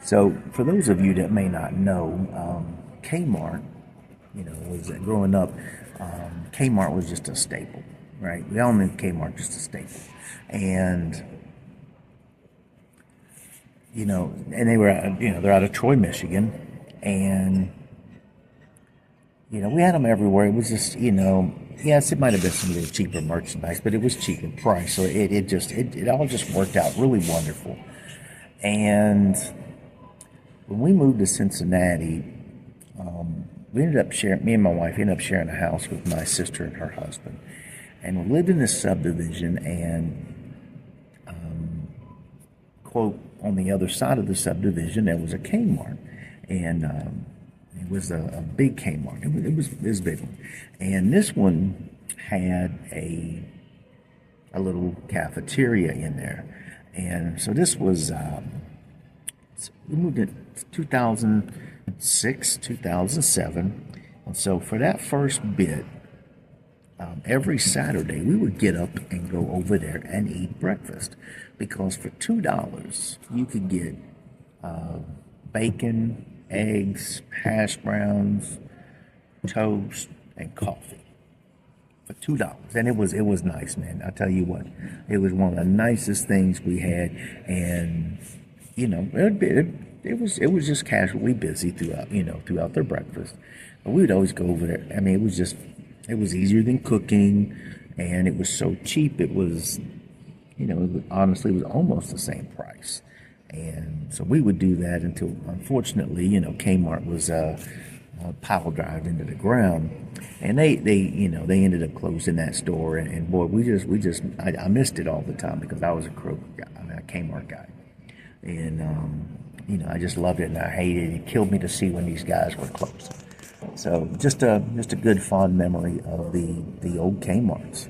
So, for those of you that may not know, Kmart, was growing up, Kmart was just a staple, right? We all knew Kmart just a staple, and and they were, they're out of Troy, Michigan, and we had them everywhere. It was just, yes, it might have been some of the cheaper merchandise, but it was cheap in price, so it all just worked out really wonderful. And when we moved to Cincinnati, we ended up sharing, me and my wife ended up sharing a house with my sister and her husband. And we lived in this subdivision, and, quote, on the other side of the subdivision, there was a Kmart. And it was a big Kmart. It was a big one. And this one had a little cafeteria in there. And so this was, we moved in 2006, 2007. And so for that first bit, every Saturday we would get up and go over there and eat breakfast, because for $2 you could get bacon, eggs, hash browns, toast, and coffee for $2. And it was nice, man. I tell you what, it was one of the nicest things we had. And it was just casually busy throughout their breakfast. But we would always go over there. I mean, it was easier than cooking, and it was so cheap. It was, honestly, it was almost the same price. And so we would do that until, unfortunately, Kmart was pile drived into the ground, and they ended up closing that store. And boy, I missed it all the time, because I was a Kroger guy, I mean, a Kmart guy, and I just loved it, and I hated it. It killed me to see when these guys were closing. So just a good fond memory of the old Kmarts.